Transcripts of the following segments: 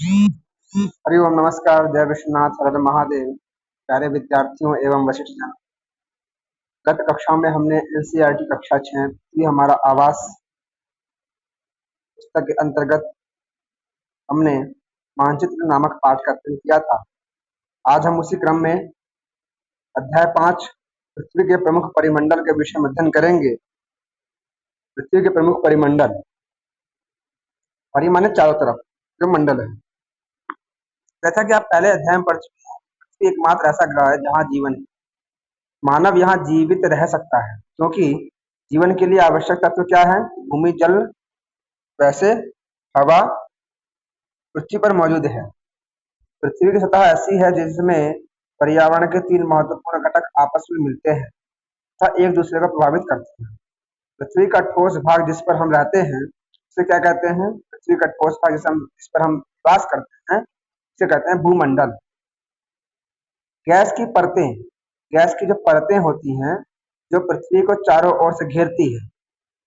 हरिओम नमस्कार, जय विश्वनाथ, हर हर महादेव। प्यारे विद्यार्थियों एवं वरिष्ठ जन, गत कक्षाओं में हमने एनसीईआरटी कक्षा 6 की हमारा आवास पुस्तक के अंतर्गत हमने मानचित्र नामक पाठ का अध्ययन किया था। आज हम उसी क्रम में अध्याय 5 पृथ्वी के प्रमुख परिमंडल के विषय में अध्ययन करेंगे। पृथ्वी के प्रमुख परिमंडल, परि माने चारों तरफ जो मंडल है। जैसा कि आप पहले अध्याय में पढ़ चुके हैं, पृथ्वी एकमात्र ऐसा ग्रह है जहाँ जीवन है। मानव यहाँ जीवित रह सकता है क्योंकि जीवन के लिए आवश्यक तत्व क्या है? भूमि, जल, वैसे हवा पृथ्वी पर मौजूद है। पृथ्वी की सतह ऐसी है जिसमें पर्यावरण के 3 महत्वपूर्ण घटक आपस में मिलते हैं तथा एक दूसरे को प्रभावित करते हैं। पृथ्वी का ठोस भाग जिस पर हम रहते हैं उसे क्या कहते हैं? पृथ्वी का ठोस भाग जिस पर हम वास करते हैं उसे कहते हैं भूमंडल। गैस की परतें, गैस की जो परतें होती हैं जो पृथ्वी को चारों ओर से घेरती है,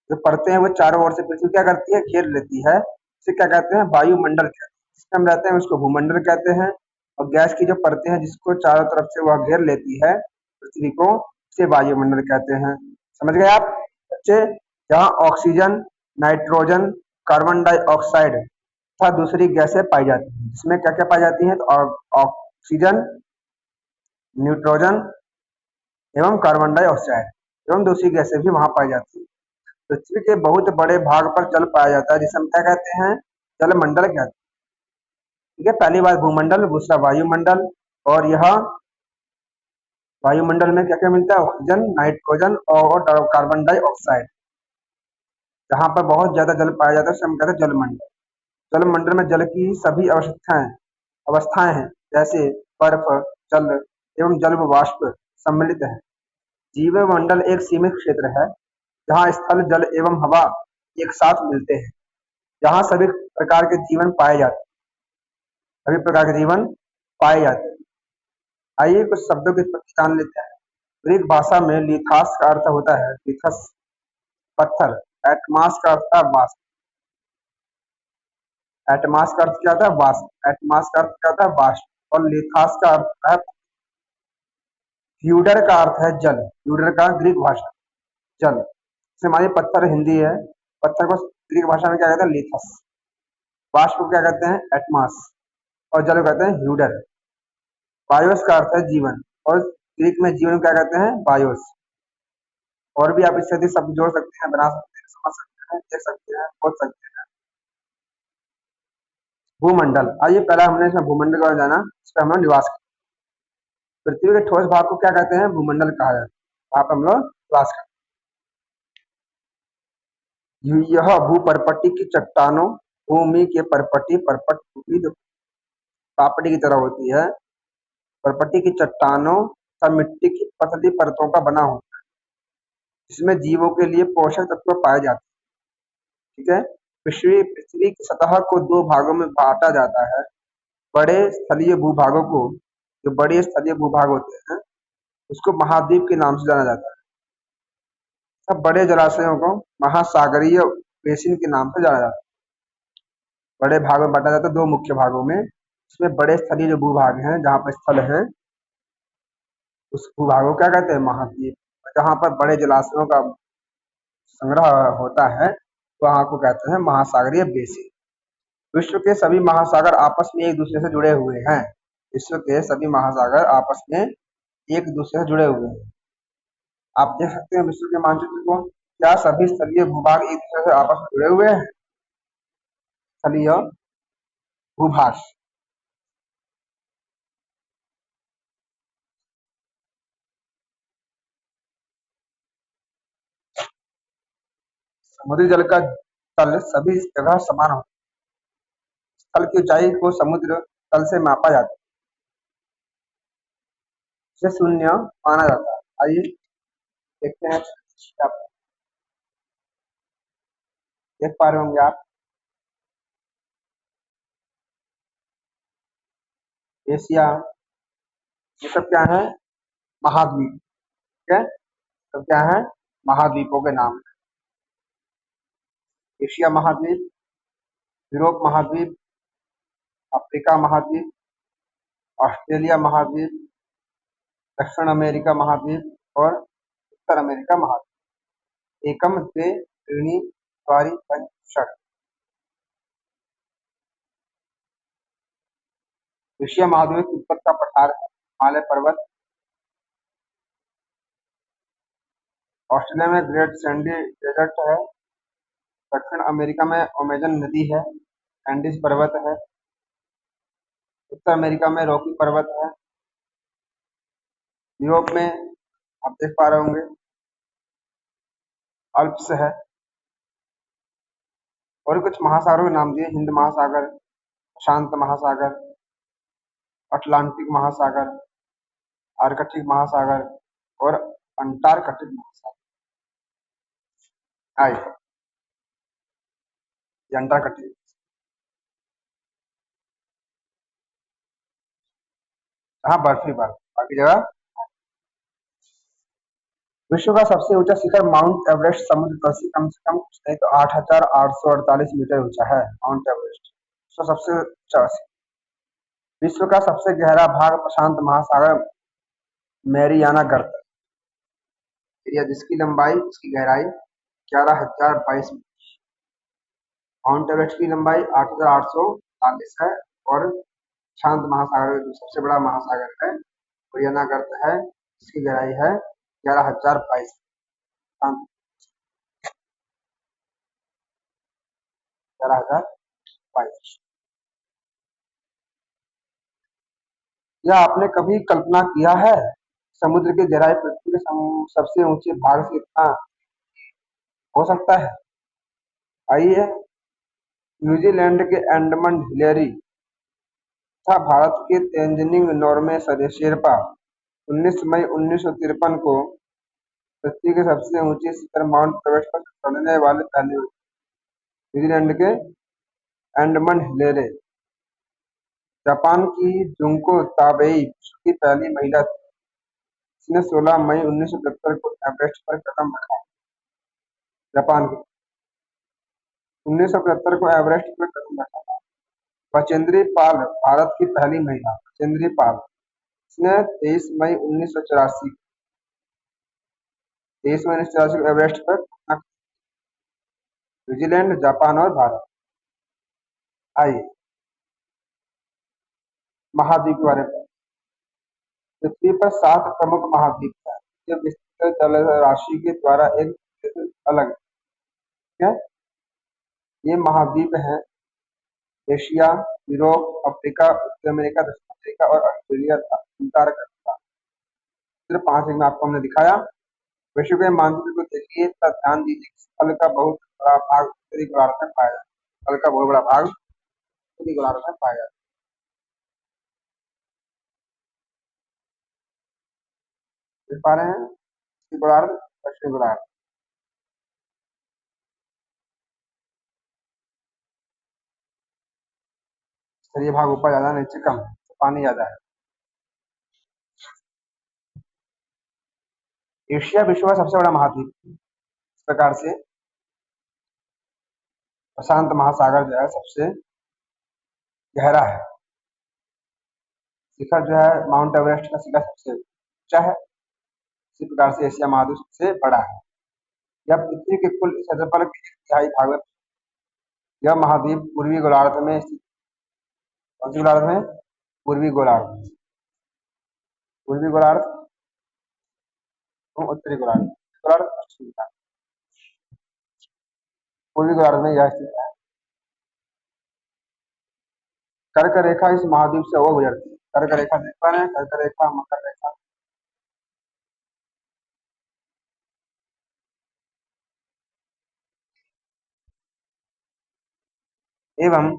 जो परतें हैं वो चारों ओर से पृथ्वी क्या करती है? घेर लेती है। इसे क्या कहते हैं? वायुमंडल कहते हैं। जिसमें हम रहते हैं उसको भूमंडल कहते हैं और गैस की जो परतें हैं जिसको चारों तरफ से वह घेर लेती है पृथ्वी को, उसे वायुमंडल कहते हैं। समझ गए आप बच्चे? जहाँ ऑक्सीजन, नाइट्रोजन, कार्बन डाइऑक्साइड तथा दूसरी गैसें पाई जाती हैं। जिसमें क्या क्या पाई जाती हैं? तो ऑक्सीजन, न्यूट्रोजन एवं कार्बन डाइऑक्साइड एवं दूसरी गैसें भी वहां पाई जाती हैं। पृथ्वी के बहुत बड़े भाग पर जल पाया जाता है जिसे हम क्या कहते हैं? जलमंडल कहते हैं। ठीक है, पहली बात भूमंडल, दूसरा वायुमंडल। और यह वायुमंडल में क्या क्या मिलता है? ऑक्सीजन, नाइट्रोजन और कार्बन डाइऑक्साइड। जहां पर बहुत ज्यादा जल पाया जाता है उसे हम कहते हैं जलमंडल। जलमंडल में जल की सभी अवस्थाएं हैं, जैसे बर्फ, जल एवं जल वाष्प सम्मिलित है। जीवमंडल एक सीमित क्षेत्र है जहाँ स्थल, जल एवं हवा एक साथ मिलते हैं, जहाँ सभी प्रकार के जीवन पाए जाते हैं। सभी प्रकार के जीवन पाए जाते हैं। आइए कुछ शब्दों की उत्पत्ति जान लेते हैं। ग्रीक भाषा में लिथास का अर्थ होता है लिथस, पत्थर। एटमास का अर्थ होता है वाष्प। एटमास का अर्थ क्या होता है? वाष्प। एटमास का अर्थ क्या होता है? वाष्प। और लिथास का अर्थ होता है ह्यूडर का अर्थ है जल। ह्यूडर का ग्रीक भाषा जल। जैसे हमारी पत्थर हिंदी है, पत्थर को ग्रीक भाषा में क्या कहते हैं? लिथस। वाष्प को क्या कहते हैं? एटमास। और जल को कहते हैं ह्यूडर। बायोस का अर्थ है जीवन और ग्रीक में जीवन क्या कहते हैं? बायोस। और भी आप इससे अधिक शब्द जोड़ सकते हैं, बना सकते हैं, समझ सकते हैं, देख सकते हैं, सोच सकते हैं। भूमंडल, आइए पहला हमने इसमें भूमंडल का जाना, इस पर हम लोग निवास करते हैं। पृथ्वी के ठोस भाग को क्या कहते हैं? भूमंडल कहा जाता है। वहां पर हम लोग निवास करते हैं। यह भूपर्पट्टी की चट्टानों, भूमि के परपट्टी, परपट भूमि जो पापड़ी की तरह होती है, परपट्टी की चट्टानों तथा मिट्टी की पतली परतों का बना होता है, जिसमें जीवों के लिए पोषक तत्व पाए जाते हैं। ठीक है, पृथ्वी की सतह को 2 भागों में बांटा जाता है। बड़े स्थलीय भूभागों को, जो बड़े स्थलीय भूभाग होते हैं उसको महाद्वीप के नाम से जाना जाता है। सब बड़े जलाशयों को महासागरीय बेसिन के नाम से जाना जाता है। बड़े भाग में बांटा जाता है 2 मुख्य भागों में। इसमें बड़े स्थलीय जो भूभाग हैं जहाँ पर स्थल है उस भूभाग को क्या कहते हैं? महाद्वीप। जहाँ पर बड़े जलाशयों का संग्रह होता है वहाँ को कहते हैं महासागरीय बेसिन। विश्व के सभी महासागर आपस में एक दूसरे से जुड़े हुए हैं। विश्व के सभी महासागर आपस में एक दूसरे से जुड़े हुए हैं। आप देख सकते हैं विश्व के मानचित्र को। क्या सभी स्थलीय भूभाग एक दूसरे से आपस में जुड़े हुए हैं? स्थलीय भूभाग। समुद्री जल का तल सभी जगह समान होता है। तल की ऊंचाई को समुद्र तल से मापा जाता है, इसे शून्य माना जाता है। आइए देखते हैं, आप देख पा रहे होंगे आप, एशिया, ये सब क्या है? महाद्वीप। ठीक है, सब क्या है? महाद्वीपों के नाम। एशिया महाद्वीप, यूरोप महाद्वीप, अफ्रीका महाद्वीप, ऑस्ट्रेलिया महाद्वीप, दक्षिण अमेरिका महाद्वीप और उत्तर अमेरिका महाद्वीप। एकम द्वे त्रीणि चत्वारि पंच षट्। एशिया महाद्वीप में तिब्बत का पठार है, हिमालय पर्वत। ऑस्ट्रेलिया में ग्रेट सैंडी डेजर्ट है। दक्षिण अमेरिका में अमेजन नदी है, एंडीज पर्वत है। उत्तर अमेरिका में रॉकी पर्वत है। यूरोप में आप देख पा रहे होंगे अल्प्स है। और कुछ महासागरों के नाम दिए, हिंद महासागर, शांत महासागर, अटलांटिक महासागर, आर्कटिक महासागर और अंटार्कटिक महासागर। आए अंटार्कटिक। हाँ, बर्फ ही बर्फ, बाकी जगह। विश्व का सबसे ऊंचा शिखर माउंट एवरेस्ट समुद्र तल से कम कुछ नहीं तो 8,848 मीटर ऊंचा है माउंट एवरेस्ट। विश्व सबसे ऊंचा। विश्व का सबसे गहरा भाग प्रशांत महासागर मैरियाना गर्त एरिया, जिसकी लंबाई, इसकी गहराई 11,022 मीटर। माउंट एवरेस्ट की लंबाई 8,840 है और शांत महासागर जो सबसे बड़ा महासागर है मैरियाना गर्त है, जिसकी गहराई है 11,022। 11,022। क्या आपने कभी कल्पना किया है समुद्र की गहराई पृथ्वी के सबसे ऊंचे भाग से इतना हो सकता है? आइए, न्यूजीलैंड के एडमंड हिलेरी तथा भारत के तेंजिंग नोर्गे शेरपा 19 मई 1953 को पृथ्वी के सबसे ऊंचे शिखर माउंट एवरेस्ट पर चढ़ने वाले पहले न्यूजीलैंड के एडमंड हिलेरी। जापान की जुंको ताबेई विश्व की पहली महिला थी जिसने 16 मई 1973 को एवरेस्ट पर कदम रखा। जापान की 1975 को एवरेस्ट पर कदम रखा था। बचेंद्री पाल भारत की पहली महिला, बचेंद्री पाल, इसने 23 मई 1984 को एवरेस्ट पर कदम रखा। न्यूजीलैंड, जापान और भारत। आइए महाद्वीप के बारे में। पृथ्वी पर 7 प्रमुख महाद्वीप हैं जो विस्तृत जलराशि के द्वारा एक दूसरे से अलग है। ठीक है? ये महाद्वीप हैं एशिया, यूरोप, अफ्रीका, उत्तर अमेरिका, दक्षिण अमेरिका और ऑस्ट्रेलिया था, अंटार्कटिका। सिर्फ 5 में आपको हमने दिखाया। विश्व के मानचित्र को देखिए तथा ध्यान दीजिए कि स्थल का बहुत बड़ा भाग उत्तरी गोलार्ध में पाया जाता है। स्थल का बहुत बड़ा भाग उत्तरी गोलार्ध में पाया जाता है। देख पा रहे हैं उत्तरी गोलार्ध, दक्षिण गोलार्ध। ये भाग ऊपर ज्यादा, नीचे कम है, तो पानी ज्यादा है। एशिया विश्व का सबसे बड़ा महाद्वीप है। इस प्रकार से प्रशांत महासागर जो है सबसे गहरा है। शिखर जो है माउंट एवरेस्ट का शिखर सबसे ऊंचा है। इसी प्रकार से एशिया महाद्वीप सबसे बड़ा है। यह पृथ्वी के कुल क्षेत्रफल के 1/3 भाग में। यह महाद्वीप पूर्वी गोलार्ध में स्थित। कौन सी गोलार्ध में? पूर्वी गोलार्ध। पूर्वी गोलार्ध और उत्तरी गोलार्ध। गोलार्ध, पश्चिमी गोलार्ध। पूर्वी गोलार्ध में यह स्थित है। कर्क रेखा इस महाद्वीप से होकर गुजरती है। कर्क रेखा देख पा रहे हैं? कर्क रेखा, मकर रेखा। एवं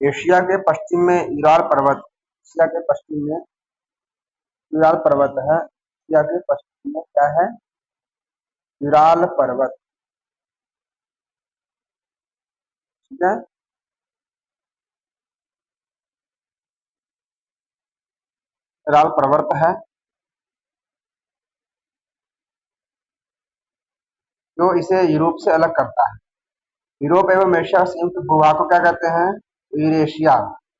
एशिया के पश्चिम में यूराल पर्वत। एशिया के पश्चिम में यूराल पर्वत है। एशिया के पश्चिम में क्या है? यूराल पर्वत। ठीक है? यूराल पर्वत है जो इसे यूरोप से अलग करता है। यूरोप एवं एशिया संयुक्त भूभाग को क्या कहते हैं? यूरेशिया।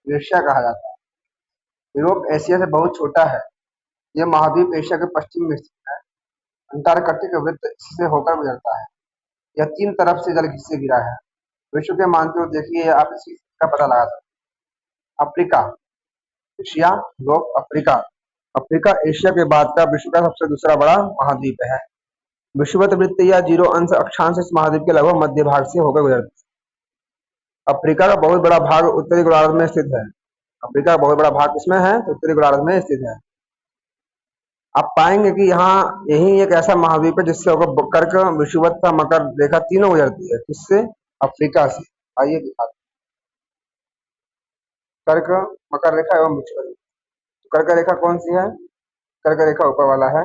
एशिया कहा जाता है। यूरोप एशिया से बहुत छोटा है। यह महाद्वीप एशिया के पश्चिम में स्थित है। अंटार्कटिक वृत्त इससे होकर गुजरता है। यह तीन तरफ से जल से घिरा है। विश्व के मानचित्र देखिए, आप इसी का पता लगा सकते हैं। Africa, Asia, Europe, Africa. Africa Asia के बाद का विश्व का सबसे दूसरा बड़ा महाद्वीप है। विषुवत वृत्त या जीरो अंश अक्षांश इस महाद्वीप के लगभग मध्य भाग से होकर गुजरता है। अफ्रीका का बहुत बड़ा भाग उत्तरी गोलार्ध में स्थित है। अफ्रीका का बहुत बड़ा भाग किसमें है? तो उत्तरी गोलार्ध में स्थित है। आप पाएंगे कि यहाँ यही एक ऐसा महाद्वीप है जिससे होकर कर्क, विषुवत, मकर रेखा तीनों गुजरती है। किससे? अफ्रीका से। आइए दिखाते हैं। कर्क, मकर रेखा एवं विषुवत। तो कर्क रेखा कौन सी है? कर्क रेखा ऊपर वाला है।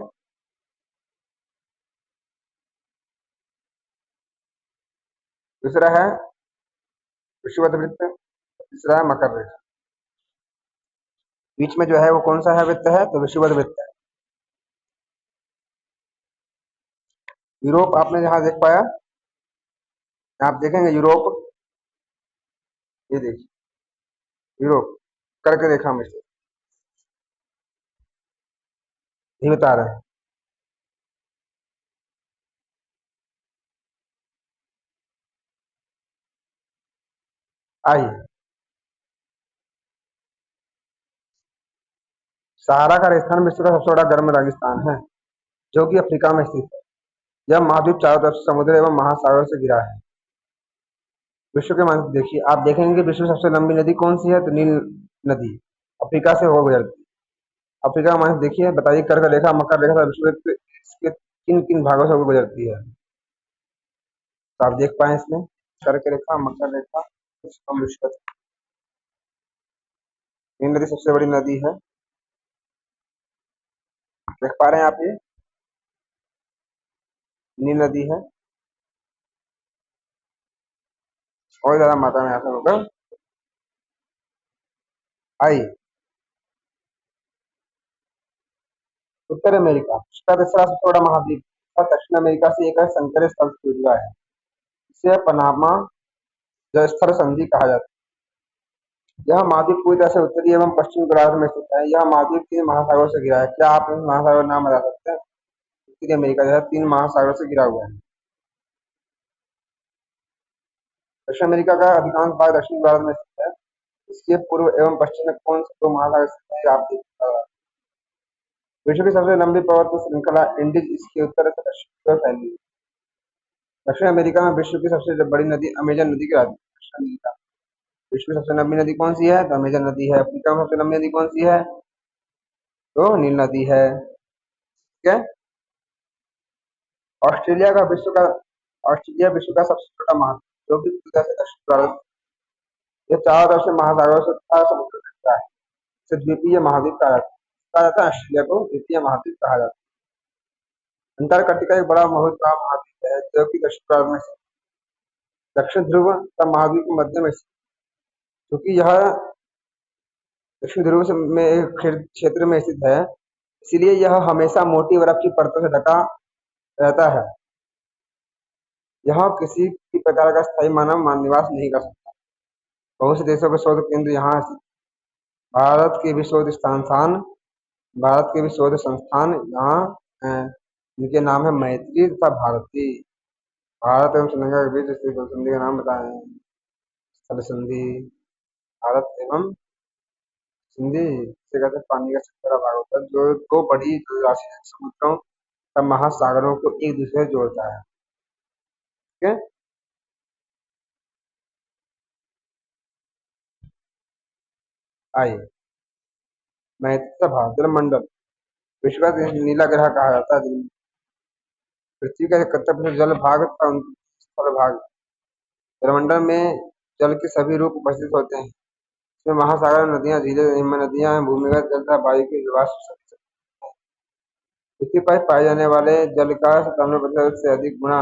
दूसरा है विषुवत वृत्त, तीसरा है मकर रेखा। बीच में जो है वो कौन सा है वृत्त है? तो विषुवत वृत्त है। यूरोप आपने जहां देख पाया, आप देखेंगे यूरोप, ये देखिए यूरोप कर्क रेखा में से ये बता रहे हैं। आइए, सहारा का रेगिस्तान विश्व का सबसे बड़ा गर्म रेगिस्तान है, जो कि अफ्रीका में स्थित है। यह महाद्वीप चारों तरफ से समुद्र एवं महासागरों से घिरा है। विश्व के मानचित्र देखिए, आप देखेंगे कि विश्व में सबसे लंबी नदी कौन सी है? तो नील नदी अफ्रीका से हो गुजरती है। अफ्रीका का मानचित्र देखिए, बताइए कर्क रेखा, मकर रेखा, विश्व के इसके किन किन भागों से होकर गुजरती है? तो आप देख पाए इसमें कर्क रेखा, मकर रेखा, विश्व। नील नदी सबसे बड़ी नदी है। देख पा रहे हैं आप, ये नील नदी है और ज्यादा मात्रा में यहाँ होगा। आइए, उत्तर अमेरिका इसका दूसरा सबसे बड़ा महाद्वीप है। दक्षिण अमेरिका से एक संकरे स्थल से जुड़ा है। इसे पनामा जलस्थल संधि कहा जाता है। यह महाद्वीप पूरी तरह से उत्तरी एवं पश्चिमी गोलार्ध में स्थित है। यह महाद्वीप तीन महासागरों से घिरा है। क्या आप इन महासागरों का नाम बता सकते हैं? उत्तरी अमेरिका जो है तीन महासागरों से घिरा हुआ है। दक्षिण अमेरिका का अधिकांश भाग दक्षिण गोलार्ध में स्थित है। इसके पूर्व एवं पश्चिम में कौन से दो महासागर स्थित है? आप देख सकते हैं। विश्व की सबसे लंबी पर्वत श्रृंखला इंडीज इसके उत्तर से दक्षिण की ओर फैली है। दक्षिण अमेरिका में विश्व की सबसे बड़ी नदी अमेजन नदी कहलाती है। दक्षिण अमेरिका विश्व की सबसे लंबी नदी कौन सी है? तो अमेजन नदी है। अफ्रीका में सबसे लंबी नदी कौन सी है? तो नील नदी है। ठीक है। ऑस्ट्रेलिया का विश्व का ऑस्ट्रेलिया विश्व का सबसे छोटा महाद्वीप, जो कि पूरी तरह से दक्षिण गोलार्ध, ये चारों तरफ से महासागरों से तथा समुद्र से घिरा है। इसे द्वीपीय महाद्वीप कहा जाता है। ऑस्ट्रेलिया को द्वीपीय महाद्वीप कहा जाता है। अंटार्कटिका एक बहुत बड़ा महाद्वीप है, जो कि दक्षिण गोलार्ध में स्थित है। दक्षिण ध्रुव का महाद्वीप के मध्य में स्थित है। क्योंकि यह दक्षिण ध्रुव में एक क्षेत्र में स्थित है, इसलिए यह हमेशा मोटी बर्फ की परतों से ढका रहता है। यहाँ किसी भी प्रकार का स्थायी मानव निवास नहीं कर सकता। बहुत से देशों के शोध केंद्र यहाँ स्थित। भारत के भी शोध संस्थान भारत के भी शोध संस्थान यहाँ हैं। इनके नाम है मैत्री तथा भारती। भारत एवं श्रीलंका के बीच स्थित जल संधि का नाम बताएं। स्थल संधि। भारत एवं सिंधी से कहते हैं पानी का सबसे बड़ा भाग होता है, जो दो बड़ी जलराशि समुद्रों तथा महासागरों को एक दूसरे से जोड़ता है। ठीक है। आइए, मैत्री भारत जलमंडल विश्व का नीला ग्रह कहा जाता है। पृथ्वी का 71% जल भाग तथा 29 स्थल भाग। जलमंडल में जल के सभी रूप उपस्थित होते हैं। इसमें महासागर, नदियां, झीलें, हिम नदियां हैं। भूमिगत जल तथा वायु के जीवाश्म सभी हैं। पृथ्वी पर पाए जाने वाले जल का 97% से अधिक गुना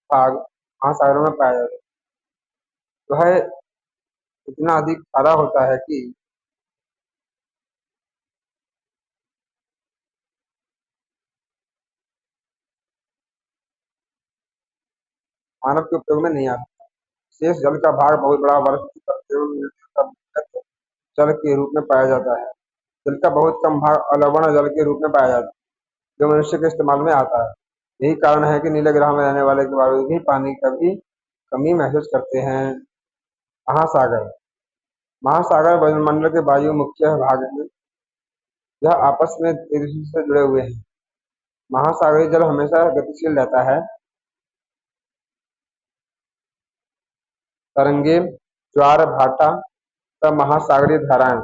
भाग महासागरों में पाया जाता है। वह इतना अधिक खारा होता है कि मानव के उपयोग में नहीं आता। शेष जल का भाग बहुत बड़ा बर्फ की परत एवं नदियों का भूमिगत जल के रूप में पाया जाता है। जल का बहुत कम भाग अलवण जल के रूप में पाया जाता है, जो मनुष्य के इस्तेमाल में आता है। यही कारण है कि नीले ग्रह में रहने वाले के बावजूद भी पानी की कभी कमी महसूस करते हैं। महासागर महासागर वायुमंडल के वायु मुख्य भाग हैं। यह आपस में एक दूसरे से जुड़े हुए हैं। महासागरीय जल हमेशा गतिशील रहता है। तरंगे, ज्वार भाटा तथा महासागरीय धाराएं।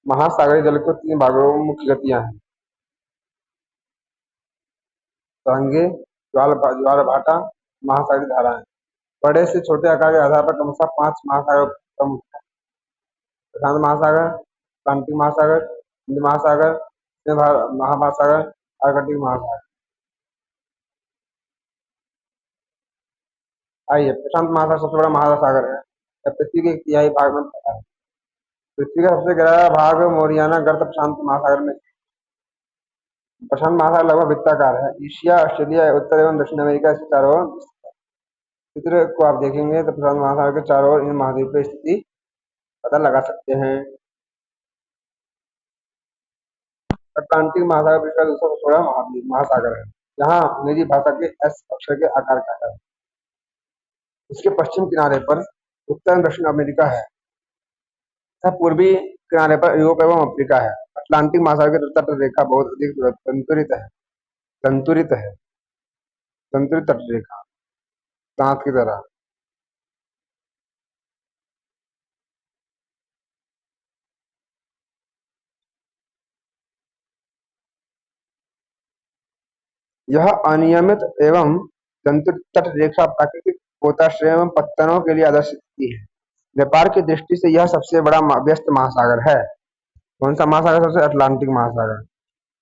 महासागरीय जल को तीन भागों में मुख्य गतियां हैं: तरंगे, ज्वार भाटा, महासागरीय धाराएं। बड़े से छोटे आकार के आधार पर क्रमशः पांच महासागर प्रमुख हैं: प्रशांत महासागर, अटलांटिक महासागर, हिंद महासागर, महासागर, आर्कटिक महासागर। आइए, प्रशांत महासागर सबसे बड़ा महासागर है। यह पृथ्वी के एक तिहाई भाग में फैला है। पृथ्वी का सबसे गहरा भाग मोरियाना गर्त प्रशांत महासागर में। प्रशांत महासागर लगभग वृत्ताकार है। एशिया, ऑस्ट्रेलिया, उत्तर एवं दक्षिण अमेरिका इसके चारों ओर। चित्र को आप देखेंगे तो प्रशांत महासागर के चारों ओर इन महाद्वीप की स्थिति पता लगा सकते हैं। अटलांटिक महासागर विश्व का दूसरा सबसे बड़ा महासागर है। यहाँ अंग्रेजी भाषा के एस अक्षर के आकार का है। इसके पश्चिम किनारे पर उत्तर एवं दक्षिण अमेरिका है तथा पूर्वी किनारे पर यूरोप एवं अफ्रीका है। अटलांटिक महासागर की तट रेखा बहुत अधिक तंतुरित है संतुलित तट रेखा, दांत की तरह। यह अनियमित एवं संतुलित तट रेखा प्राकृतिक पोताश्रय एवं पत्तनों के लिए आदर्श स्थिति है। व्यापार की दृष्टि से यह सबसे बड़ा व्यस्त महासागर है। कौन सा महासागर? सबसे अटलांटिक महासागर।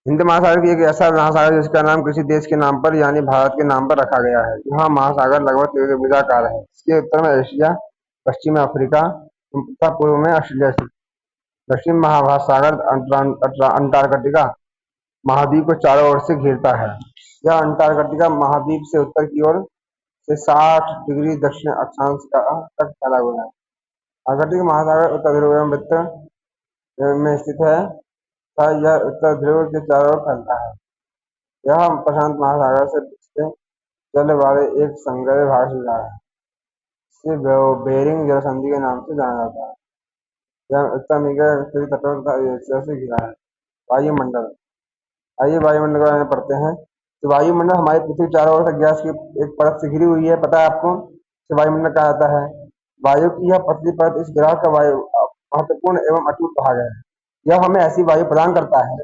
हिंद महासागर की एक ऐसा महासागर जिसका नाम किसी देश के नाम पर यानी भारत के नाम पर रखा गया है। यह महासागर लगभग त्रिभुजाकार है। इसके उत्तर में एशिया, पश्चिम में अफ्रीका तथा पूर्व में ऑस्ट्रेलिया स्थित। दक्षिण महासागर अंटार्कटिका महाद्वीप को चारों ओर से घेरता है। यह अंटार्कटिका महाद्वीप से उत्तर की ओर से 60 डिग्री दक्षिण अक्षांश तक फैला हुआ है। आर्कटिक महासागर उत्तर ध्रुव एवं वृत्त में स्थित है तथा यह उत्तर ध्रुव के चारों ओर फैलता है। यह प्रशांत महासागर से पिछले जल वाले एक संघीय भाग से जुड़ा है। इसे बेरिंग जलसंधि के नाम से जाना जाता है। यह उत्तर अमेरिका के उत्तरी तटों तथा एशिया से घिरा है। वायुमंडल। आइए वायुमंडल के बारे में पढ़ते हैं। तो वायुमंडल हमारी पृथ्वी चारों ओर से गैस की एक परत से घिरी हुई है। पता है आपको? इसे वायुमंडल कहा जाता है। वायु की यह पतली परत इस ग्रह का वायु महत्वपूर्ण एवं अटूट भाग है। यह हमें ऐसी वायु प्रदान करता है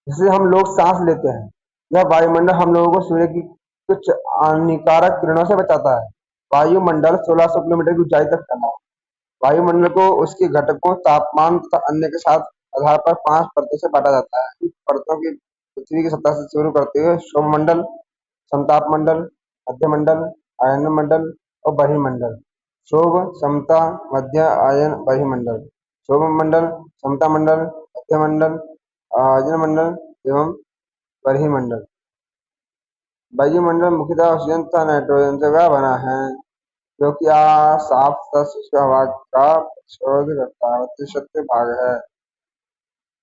जिससे हम लोग सांस लेते हैं। यह वायुमंडल हम लोगों को सूर्य की कुछ हानिकारक किरणों से बचाता है। वायुमंडल 1600 किलोमीटर की ऊंचाई तक फैला है। वायुमंडल को उसके घटकों, तापमान तथा अन्य के साथ आधार पर 5 परतों से बांटा जाता है। इन परतों की पृथ्वी की सतह से शुरू करते हुए सौरमंडल, समतापमंडल, मध्यमंडल, आयनमंडल और बहिर्मंडल। सौर, समता, मध्य, आयन, बहिर्मंडल। सौरमंडल, समतामंडल, मध्यमंडल, आयनमंडल एवं बहिर्मंडल। वायुमंडल मुख्यतः ऑक्सीजन तथा नाइट्रोजन से बना है, जो कि साफ तथा शुष्क हवा का प्रतिरोध करता है। 32 भाग है।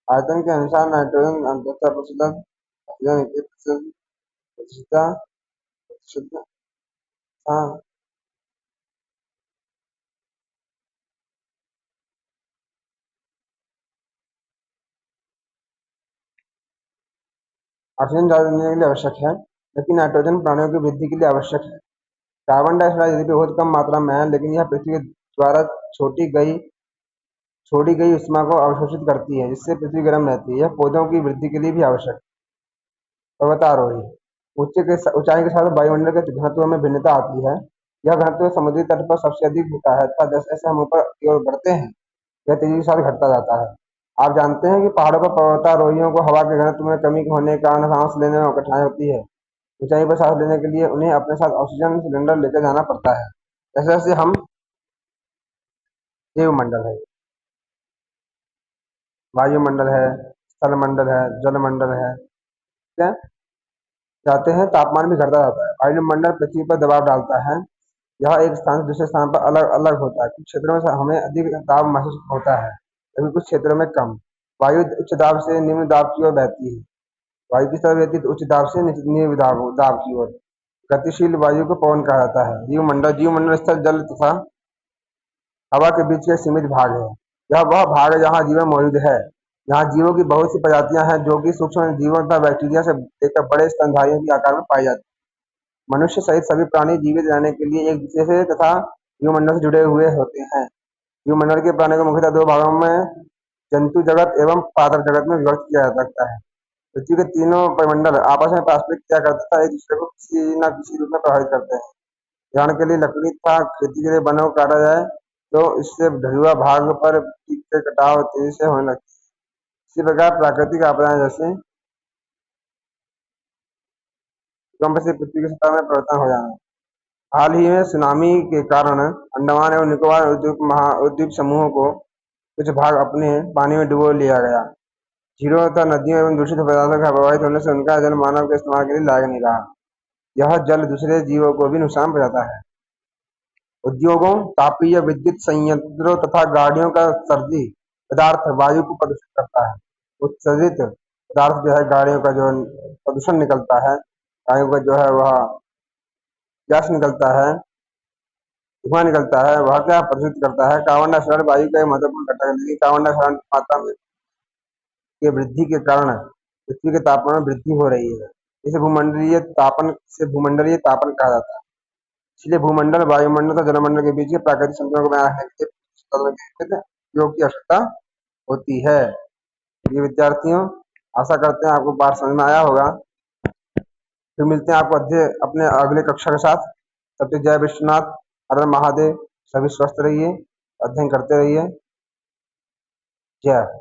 आयतन के अनुसार नाइट्रोजन 78%, ऑक्सीजन 21%, हाँ। ऑक्सीजन ज्यादा जिंदगी के लिए आवश्यक है, लेकिन नाइट्रोजन प्राणियों की वृद्धि के लिए आवश्यक है। कार्बन डाइऑक्साइड यद्यपि बहुत कम मात्रा में है, लेकिन यह पृथ्वी द्वारा छोड़ी गई ऊष्मा को अवशोषित करती है, जिससे पृथ्वी गर्म रहती है। यह पौधों की वृद्धि के लिए भी आवश्यक है। पर्वतारोही। ऊंचाई के साथ वायुमंडल के घनत्व में भिन्नता आती है। यह घनत्व समुद्री तट पर सबसे अधिक होता है तथा जैसे जैसे हम ऊपर की ओर बढ़ते हैं, यह तेजी के साथ घटता जाता है। आप जानते हैं कि पहाड़ों पर पर्वतारोहियों को हवा के घनत्व में कमी होने के कारण सांस लेने में कठिनाई होती है। ऊंचाई पर सांस लेने के लिए उन्हें अपने साथ ऑक्सीजन सिलेंडर लेकर जाना पड़ता है। जैसे जैसे हम जीवमंडल है, वायुमंडल है, स्थलमंडल है, जलमंडल है, क्या जाते हैं, तापमान भी घटता जाता है। वायुमंडल पृथ्वी पर दबाव डालता है। यह एक स्थान से दूसरे स्थान पर अलग अलग होता है। कुछ क्षेत्रों में हमें अधिक दाब महसूस होता है, जबकि कुछ क्षेत्रों में कम। वायु उच्च दाब से निम्न दाब की ओर बहती है। वायु किस तरह बहती है? तो उच्च दाब से निम्न दाब दाब की ओर। गतिशील वायु को पवन कहा जाता है। जीवमंडल स्थल जल तथा हवा के बीच का एक सीमित भाग है। यह वह भाग है जहाँ जीवन मौजूद है। यहाँ जीवों की बहुत सी प्रजातियां हैं, जो कि सूक्ष्म जीवों तथा बैक्टीरिया से लेकर बड़े स्तनधारियों के आकार में पाई जाती हैं। मनुष्य सहित सभी प्राणी जीवित रहने के लिए एक दूसरे से तथा जीवमंडल से जुड़े हुए होते हैं। जीवमंडल के प्राणियों को मुख्यतः दो भागों में जंतु जगत एवं पादप जगत में विभक्त किया जा सकता है। पृथ्वी के तीनों परिमंडल आपस में पारस्परिक क्रिया करते तथा एक दूसरे को किसी न किसी रूप में प्रभावित करते हैं। उदाहरण के लिए लकड़ी तथा खेती के लिए वनों को काटा जाए तो इससे ढलुआ भाग पर मिट्टी के कटाव तेजी से होने लगती है। इसी प्रकार प्राकृतिक आपदाएं जैसे भूकंप से पृथ्वी की सतह में परिवर्तन हो जाना। हाल ही में सुनामी के कारण अंडमान एवं निकोबार द्वीप समूहों को कुछ भाग अपने पानी में डुबो लिया गया। झीलों तथा नदियों एवं दूषित पदार्थों का प्रभावित होने से उनका जल मानव के इस्तेमाल के लिए लायक नहीं रहा। यह जल दूसरे जीवों को भी नुकसान पहुंचाता है। उद्योगों, तापीय विद्युत संयंत्रों तथा गाड़ियों का उत्सर्जी पदार्थ वायु को प्रदूषित करता है। उत्सर्जित पदार्थ जो है, गाड़ियों का जो प्रदूषण निकलता है, गाड़ियों का जो है वह गैस निकलता है, धुआं निकलता है, वह क्या प्रदूषित करता है। कार्बन डाइऑक्साइड वायु का एक महत्वपूर्ण घटक है, लेकिन कार्बन डाइऑक्साइड की मात्रा में के वृद्धि के कारण पृथ्वी के तापमान में वृद्धि हो रही है। इसे भूमंडलीय तापन कहा जाता है। इसलिए भूमंडल, वायुमंडल तथा जलमंडल के बीच के प्राकृतिक संतुलन को बनाए रखने के लिए सतत नियमित उपयोग की आवश्यकता होती है। ये विद्यार्थियों, आशा करते हैं आपको बात समझ में आया होगा। फिर मिलते हैं आपको अपने अगले कक्षा के साथ। तब तक जय विश्वनाथ, हर हर महादेव। सभी स्वस्थ रहिए, अध्ययन करते रहिए। जय।